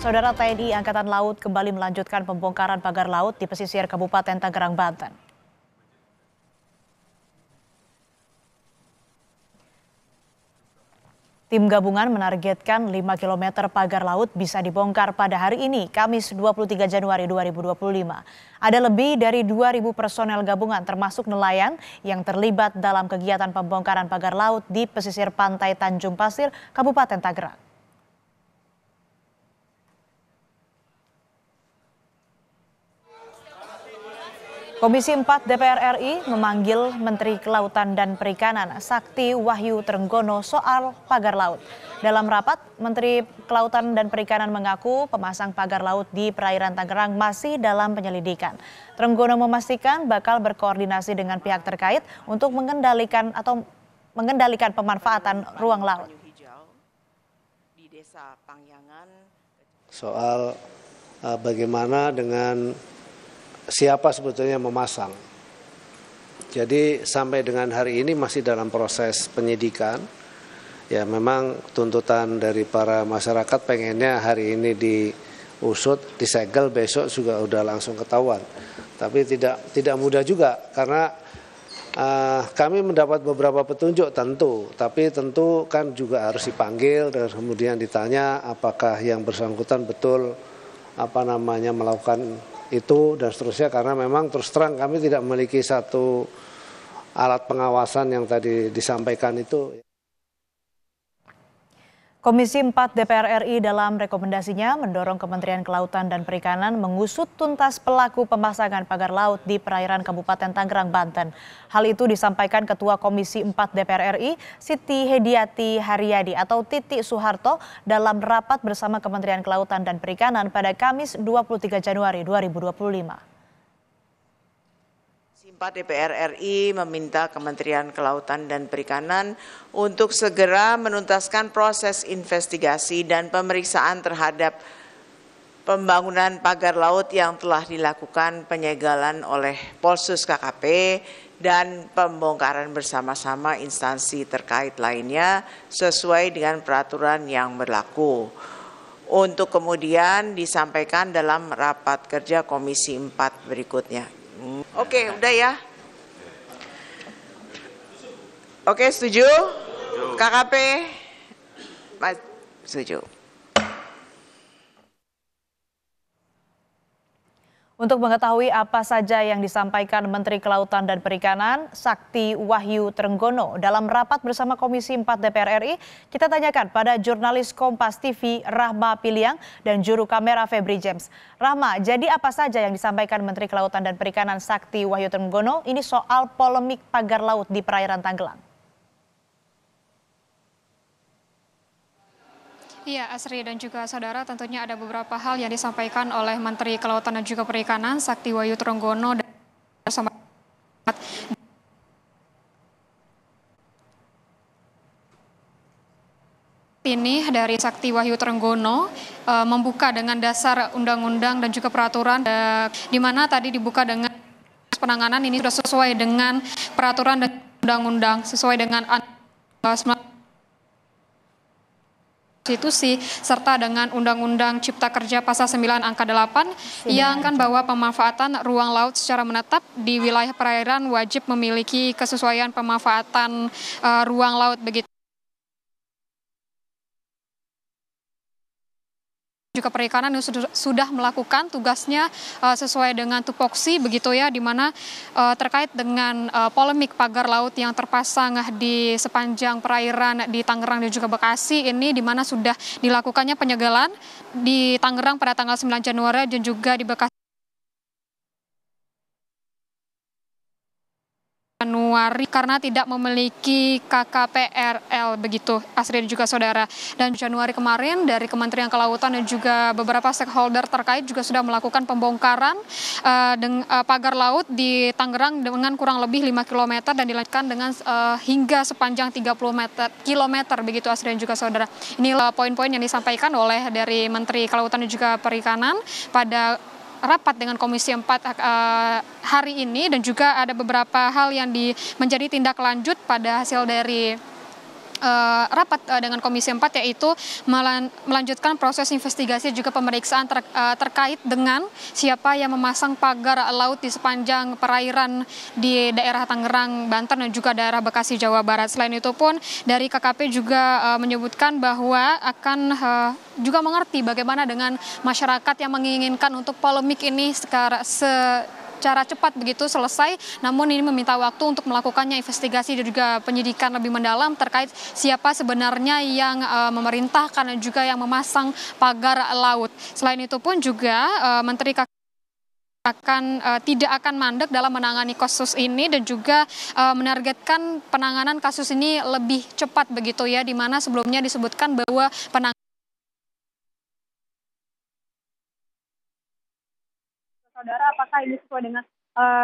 Saudara, TNI Angkatan Laut kembali melanjutkan pembongkaran pagar laut di pesisir Kabupaten Tangerang, Banten. Tim gabungan menargetkan 5 km pagar laut bisa dibongkar pada hari ini, Kamis 23 Januari 2025. Ada lebih dari 2.000 personel gabungan termasuk nelayan yang terlibat dalam kegiatan pembongkaran pagar laut di pesisir pantai Tanjung Pasir, Kabupaten Tangerang. Komisi 4 DPR RI memanggil Menteri Kelautan dan Perikanan Sakti Wahyu Trenggono soal pagar laut. Dalam rapat, Menteri Kelautan dan Perikanan mengaku pemasang pagar laut di perairan Tangerang masih dalam penyelidikan. Trenggono memastikan bakal berkoordinasi dengan pihak terkait untuk mengendalikan pemanfaatan ruang laut. Soal bagaimana dengan siapa sebetulnya memasang. Jadi sampai dengan hari ini masih dalam proses penyidikan. Ya memang tuntutan dari para masyarakat pengennya hari ini diusut, disegel, besok juga udah langsung ketahuan. Tapi tidak mudah juga karena kami mendapat beberapa petunjuk tapi tentu kan juga harus dipanggil dan kemudian ditanya apakah yang bersangkutan betul melakukan itu dan seterusnya, karena memang terus terang kami tidak memiliki satu alat pengawasan yang tadi disampaikan itu. Komisi 4 DPR RI dalam rekomendasinya mendorong Kementerian Kelautan dan Perikanan mengusut tuntas pelaku pemasangan pagar laut di perairan Kabupaten Tangerang, Banten. Hal itu disampaikan Ketua Komisi 4 DPR RI, Siti Hediati Haryadi atau Titi Soeharto dalam rapat bersama Kementerian Kelautan dan Perikanan pada Kamis 23 Januari 2025. 4 DPR RI meminta Kementerian Kelautan dan Perikanan untuk segera menuntaskan proses investigasi dan pemeriksaan terhadap pembangunan pagar laut yang telah dilakukan penyegelan oleh Polsus KKP dan pembongkaran bersama-sama instansi terkait lainnya sesuai dengan peraturan yang berlaku. Untuk kemudian disampaikan dalam rapat kerja Komisi 4 berikutnya. Oke, udah ya. Oke, setuju? KKP? Setuju. Untuk mengetahui apa saja yang disampaikan Menteri Kelautan dan Perikanan Sakti Wahyu Trenggono dalam rapat bersama Komisi 4 DPR RI, kita tanyakan pada jurnalis Kompas TV Rahma Piliang dan juru kamera Febri James. Rahma, jadi apa saja yang disampaikan Menteri Kelautan dan Perikanan Sakti Wahyu Trenggono ini soal polemik pagar laut di perairan Tangerang? Iya, Asri dan juga saudara, tentunya ada beberapa hal yang disampaikan oleh Menteri Kelautan dan juga Perikanan Sakti Wahyu Trenggono dan bersama ini dari Sakti Wahyu Trenggono membuka dengan dasar undang-undang dan juga peraturan di mana tadi dibuka dengan penanganan ini sudah sesuai dengan peraturan dan undang-undang sesuai dengan konstitusi serta dengan Undang-Undang Cipta Kerja Pasal 9 Angka 8 yang kan bahwa pemanfaatan ruang laut secara menetap di wilayah perairan wajib memiliki kesesuaian pemanfaatan ruang laut begitu. Juga Perikanan yang sudah melakukan tugasnya sesuai dengan tupoksi begitu ya, di mana terkait dengan polemik pagar laut yang terpasang di sepanjang perairan di Tangerang dan juga Bekasi ini, di mana sudah dilakukannya penyegelan di Tangerang pada tanggal 9 Januari dan juga di Bekasi Januari karena tidak memiliki KKPRL begitu, Asri dan juga saudara. Dan Januari kemarin dari Kementerian Kelautan dan juga beberapa stakeholder terkait juga sudah melakukan pembongkaran pagar laut di Tangerang dengan kurang lebih 5 km dan dilanjutkan dengan hingga sepanjang 30 km begitu, Asri dan juga saudara. Inilah poin-poin yang disampaikan oleh dari Menteri Kelautan dan juga Perikanan pada rapat dengan Komisi 4 hari ini, dan juga ada beberapa hal yang menjadi tindak lanjut pada hasil dari rapat dengan Komisi 4, yaitu melanjutkan proses investigasi juga pemeriksaan terkait dengan siapa yang memasang pagar laut di sepanjang perairan di daerah Tangerang, Banten dan juga daerah Bekasi, Jawa Barat. Selain itu pun dari KKP juga menyebutkan bahwa akan juga mengerti bagaimana dengan masyarakat yang menginginkan untuk polemik ini secara cepat begitu selesai, namun ini meminta waktu untuk melakukannya investigasi dan juga penyidikan lebih mendalam terkait siapa sebenarnya yang memerintahkan dan juga yang memasang pagar laut. Selain itu pun juga Menteri tidak akan mandek dalam menangani kasus ini dan juga menargetkan penanganan kasus ini lebih cepat begitu ya, di mana sebelumnya disebutkan bahwa Saudara, apakah ini sesuai dengan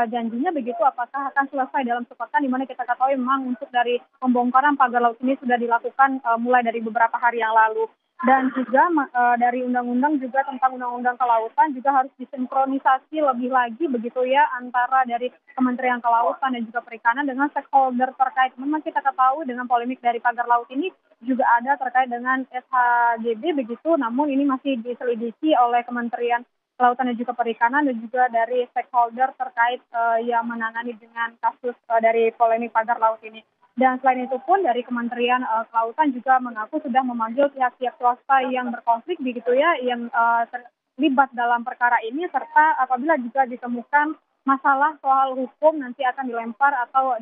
janjinya begitu? Apakah akan selesai dalam sepekan? Di mana kita ketahui memang untuk dari pembongkaran pagar laut ini sudah dilakukan mulai dari beberapa hari yang lalu. Dan juga dari undang-undang juga tentang undang-undang kelautan juga harus disinkronisasi lebih lagi begitu ya, antara dari Kementerian Kelautan dan juga Perikanan dengan stakeholder terkait. Memang kita ketahui dengan polemik dari pagar laut ini juga ada terkait dengan SHGB begitu, namun ini masih diselidiki oleh Kementerian Kelautan dan juga Perikanan dan juga dari stakeholder terkait yang menangani dengan kasus dari polemik pagar laut ini. Dan selain itu pun dari Kementerian Kelautan juga mengaku sudah memanggil pihak-pihak swasta yang berkonflik begitu ya, yang terlibat dalam perkara ini, serta apabila juga ditemukan masalah soal hukum nanti akan dilempar atau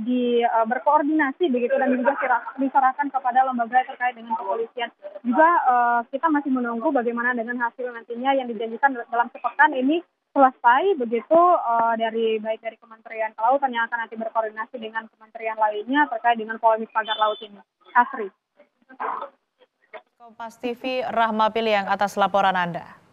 berkoordinasi begitu dan juga diserahkan kepada lembaga terkait dengan kepolisian. Juga kita masih menunggu bagaimana dengan hasil nantinya yang dijanjikan dalam sepekan ini selesai begitu, baik dari Kementerian Kelautan yang akan nanti berkoordinasi dengan kementerian lainnya terkait dengan polemik pagar laut ini. Asri. Kompas TV, Rahma Piliang atas laporan Anda.